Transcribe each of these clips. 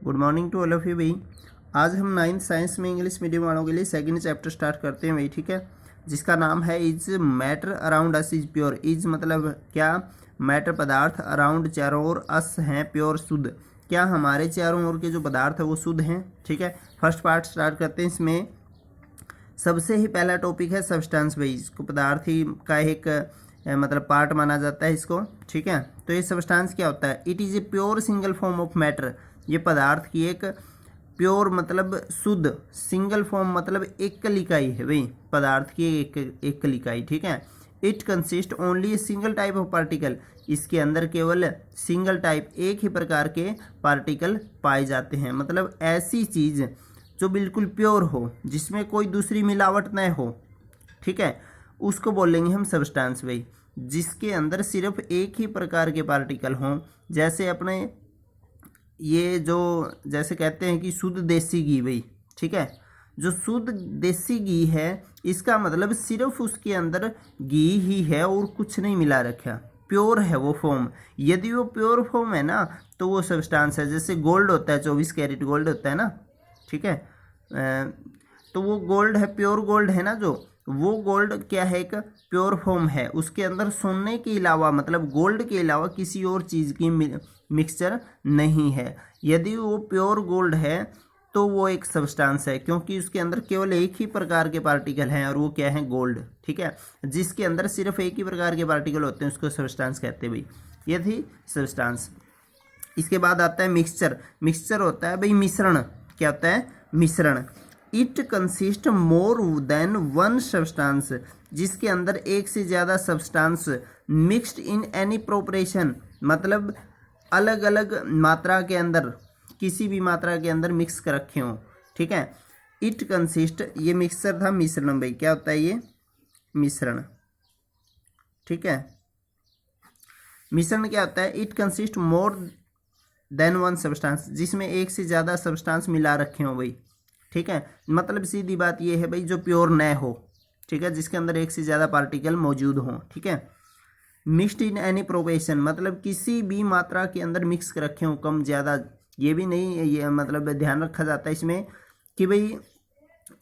Good morning to all of you भाई। आज हम 9th साइंस में इंग्लिश मीडियम वालों के लिए सेकंड चैप्टर स्टार्ट करते हैं भाई, ठीक है, जिसका नाम है is matter around us is pure. Is मतलब क्या, मैटर पदार्थ, अराउंड चारों ओर, अस हैं प्योर शुद्ध, क्या हमारे चारों ओर के जो पदार्थ है वो शुद्ध हैं। ठीक है, फर्स्ट पार्ट स्टार्ट करते हैं। इसमें सबसे ही पहला टॉपिक है सब्सटेंस भाई। इसको पदार्थ ही का एक मतलब पार्ट माना जाता है इसको। ठीक है, तो ये सब्सटेंस क्या होता है? It is a pure single form of matter. ये पदार्थ की एक प्योर मतलब शुद्ध, सिंगल फॉर्म मतलब एकल इकाई है भाई, पदार्थ की एक एकल इकाई। ठीक है, it consist only a single type of particle. इसके अंदर केवल सिंगल टाइप, एक ही प्रकार के पार्टिकल पाए जाते हैं। मतलब ऐसी चीज़ जो बिल्कुल प्योर हो, जिसमें कोई दूसरी मिलावट न हो, ठीक है, उसको बोलेंगे हम सब्सटेंस भाई। जिसके अंदर सिर्फ एक ही प्रकार के पार्टिकल हों, जैसे अपने ये जो जैसे कहते हैं कि शुद्ध देसी घी भाई। ठीक है, जो शुद्ध देसी घी है इसका मतलब सिर्फ उसके अंदर घी ही है और कुछ नहीं मिला रखा, प्योर है वो फॉर्म। यदि वो प्योर फॉर्म है ना तो वो सब्सटेंस है। जैसे गोल्ड होता है, 24 कैरेट गोल्ड होता है ना, ठीक है, तो वो गोल्ड है, प्योर गोल्ड है ना, जो वो गोल्ड क्या है, एक प्योर फॉर्म है। उसके अंदर सोने के अलावा मतलब गोल्ड के अलावा किसी और चीज़ की मिक्सचर नहीं है। यदि वो प्योर गोल्ड है तो वो एक सब्सटेंस है, क्योंकि उसके अंदर केवल एक ही प्रकार के पार्टिकल हैं और वो क्या है, गोल्ड। ठीक है, जिसके अंदर सिर्फ एक ही प्रकार के पार्टिकल होते हैं उसको सब्सटेंस कहते हैं भाई। ये थी सब्सटेंस। इसके बाद आता है मिक्सचर। मिक्सचर होता है भाई मिश्रण। क्या होता है? मिश्रण। It consist more than one substance. जिसके अंदर एक से ज़्यादा substance mixed in any proportion, मतलब अलग अलग मात्रा के अंदर, किसी भी मात्रा के अंदर मिक्स कर रखे हों। ठीक है, इट कंसिस्ट, ये मिक्सचर था, मिश्रण भाई। क्या होता है ये? मिश्रण। ठीक है, मिश्रण क्या होता है? It consist more than one substance, जिसमें एक से ज़्यादा सब्सटेंस मिला रखे हों भाई। ठीक है, मतलब सीधी बात ये है भाई, जो प्योर न हो, ठीक है, जिसके अंदर एक से ज़्यादा पार्टिकल मौजूद हों। ठीक है, मिक्स्ड इन एनी प्रोपोर्शन, मतलब किसी भी मात्रा के अंदर मिक्स कर रखे हों, कम ज़्यादा। ये भी नहीं, ये मतलब ध्यान रखा जाता है इसमें कि भाई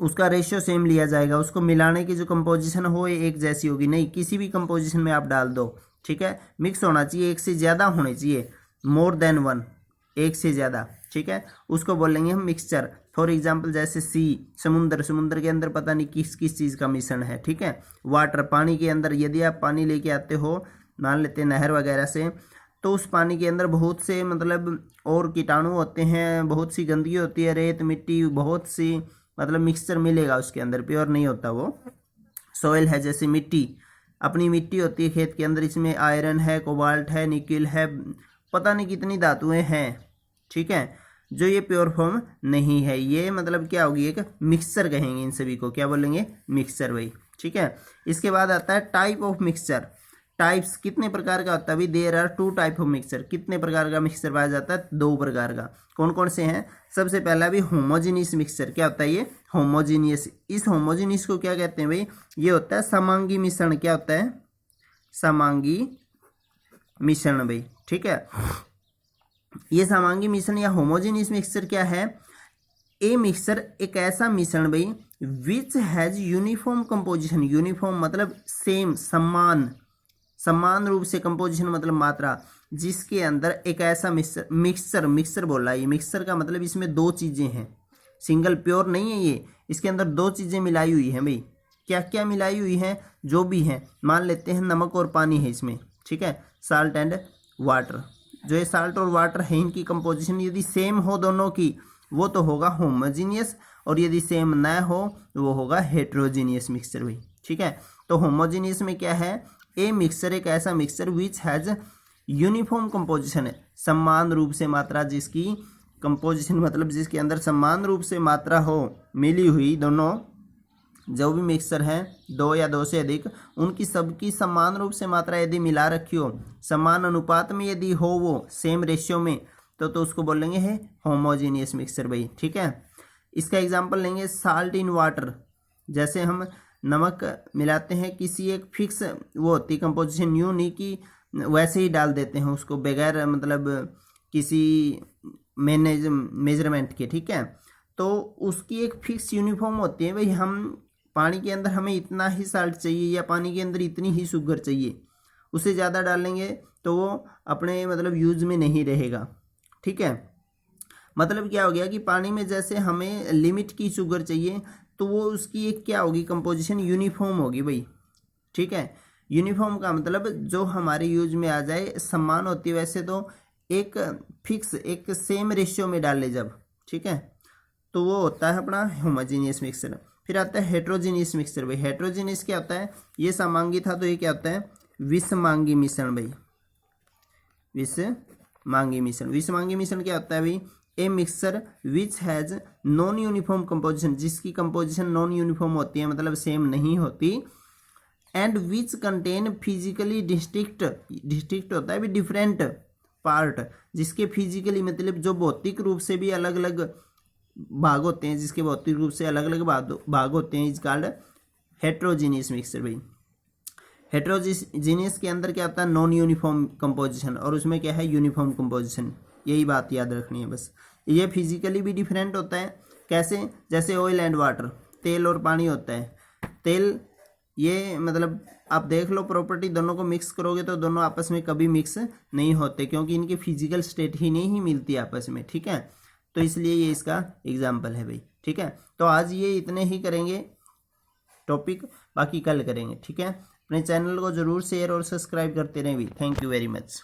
उसका रेशियो सेम लिया जाएगा, उसको मिलाने की जो कंपोजिशन हो ये एक जैसी होगी, नहीं, किसी भी कंपोजिशन में आप डाल दो। ठीक है, मिक्स होना चाहिए, एक से ज़्यादा होने चाहिए, मोर देन वन, एक से ज़्यादा। ठीक है, उसको बोलेंगे हम मिक्सचर। फॉर एग्जाम्पल जैसे सी, समुद्र, समुद्र के अंदर पता नहीं किस किस चीज़ का मिश्रण है। ठीक है, वाटर, पानी के अंदर यदि आप पानी लेके आते हो, मान लेते हैं नहर वगैरह से, तो उस पानी के अंदर बहुत से मतलब और कीटाणु होते हैं, बहुत सी गंदगी होती है, रेत मिट्टी, बहुत सी मतलब मिक्सचर मिलेगा उसके अंदर, प्योर नहीं होता वो। सॉइल है, जैसे मिट्टी, अपनी मिट्टी होती है खेत के अंदर, इसमें आयरन है, कोबाल्ट है, निकिल है, पता नहीं कितनी धातुएं हैं। ठीक है, जो ये प्योर फॉर्म नहीं है, ये मतलब क्या होगी, एक मिक्सचर कहेंगे इन सभी को। क्या बोलेंगे? मिक्सचर भाई। ठीक है, इसके बाद आता है टाइप ऑफ मिक्सचर। टाइप्स कितने प्रकार का होता है? अभी there are 2 type of mixture. कितने प्रकार का मिक्सचर पाया जाता है? 2 प्रकार का। कौन कौन से हैं? सबसे पहला भी होमोजीनियस मिक्सचर। क्या होता है ये? होमोजीनियस। इस होमोजीनियस को क्या कहते हैं भाई? ये होता है समांगी मिश्रण। क्या होता है? समांगी मिश्रण भाई। ठीक है, ये समांगी मिश्रण या होमोजेनियस मिक्सचर क्या है? ए मिक्सचर एक ऐसा मिश्रण भाई which has uniform composition. Uniform मतलब सेम, समान, समान रूप से, कंपोजिशन मतलब मात्रा, जिसके अंदर एक ऐसा मिक्सचर मिक्सचर बोल रहा है। ये मिक्सचर का मतलब इसमें 2 चीज़ें हैं, सिंगल प्योर नहीं है ये, इसके अंदर 2 चीज़ें मिलाई हुई हैं भाई। क्या क्या मिलाई हुई हैं? जो भी हैं, मान लेते हैं नमक और पानी है इसमें। ठीक है, साल्ट एंड वाटर। जो ये साल्ट और वाटर है, इनकी कंपोजिशन यदि सेम हो दोनों की, वो तो होगा होमोजीनियस, और यदि सेम ना हो वो होगा हेट्रोजीनियस मिक्सचर भाई। ठीक है, तो होमोजीनियस में क्या है? ए मिक्सचर एक ऐसा mixture which has uniform composition है, समान रूप से मात्रा, जिसकी कंपोजिशन मतलब जिसके अंदर समान रूप से मात्रा हो मिली हुई, दोनों जो भी मिक्सचर हैं 2 या 2 से अधिक, उनकी सबकी समान रूप से मात्रा यदि मिला रखी हो, समान अनुपात में यदि हो, वो सेम रेशियो में, तो उसको बोलेंगे है होमोजीनियस मिक्सचर भाई। ठीक है, इसका एग्जांपल लेंगे साल्ट इन वाटर। जैसे हम नमक मिलाते हैं, किसी एक फिक्स वो होती कंपोजिशन, यूं नहीं कि वैसे ही डाल देते हैं उसको बगैर मतलब किसी मेजरमेंट के, ठीक है। तो उसकी एक फिक्स यूनिफॉर्म होती है भाई, हम पानी के अंदर हमें इतना ही साल्ट चाहिए या पानी के अंदर इतनी ही शुगर चाहिए, उससे ज़्यादा डालेंगे तो वो अपने मतलब यूज में नहीं रहेगा, ठीक है। मतलब क्या हो गया कि पानी में जैसे हमें लिमिट की शुगर चाहिए तो वो उसकी एक क्या होगी, कंपोजिशन यूनिफॉर्म होगी भाई, ठीक है। यूनिफॉर्म का मतलब जो हमारे यूज में आ जाए, समान होती है वैसे तो एक फिक्स एक सेम रेशियो में डाले जब, ठीक है, तो वो होता है अपना होमोजेनियस मिक्सचर। फिर आता है हेट्रोजीनियस मिक्सचर भाई। हेट्रोजीनियस क्या होता है, ये समांगी था तो ये क्या होता है, विषमांगी मिश्रण भाई, विषमांगी मिश्रण। विषमांगी मिश्रण क्या होता है भाई, a mixture which has non uniform composition, जिसकी कंपोजिशन नॉन यूनिफॉर्म होती है मतलब सेम नहीं होती, and which contain physically distinct होता है भी डिफरेंट पार्ट, जिसके फिजिकली मतलब जो भौतिक रूप से भी अलग अलग भाग होते हैं, जिसके भौतिक रूप से अलग अलग भाग होते हैं, इज कॉल्ड हेट्रोजीनियस मिक्सचर भाई। हेट्रोजीनियस के अंदर क्या होता है, नॉन यूनिफॉर्म कंपोजिशन, और उसमें क्या है, यूनिफॉर्म कंपोजिशन। यही बात याद रखनी है बस। ये फिजिकली भी डिफरेंट होता है, कैसे, जैसे ऑयल एंड वाटर, तेल और पानी होता है। तेल ये मतलब आप देख लो प्रॉपर्टी, दोनों को मिक्स करोगे तो दोनों आपस में कभी मिक्स नहीं होते, क्योंकि इनकी फिजिकल स्टेट ही नहीं मिलती आपस में, ठीक है। तो इसलिए ये इसका एग्जाम्पल है भाई, ठीक है। तो आज ये इतने ही करेंगे टॉपिक, बाकी कल करेंगे, ठीक है। अपने चैनल को जरूर शेयर और सब्सक्राइब करते रहें भी। Thank you very much.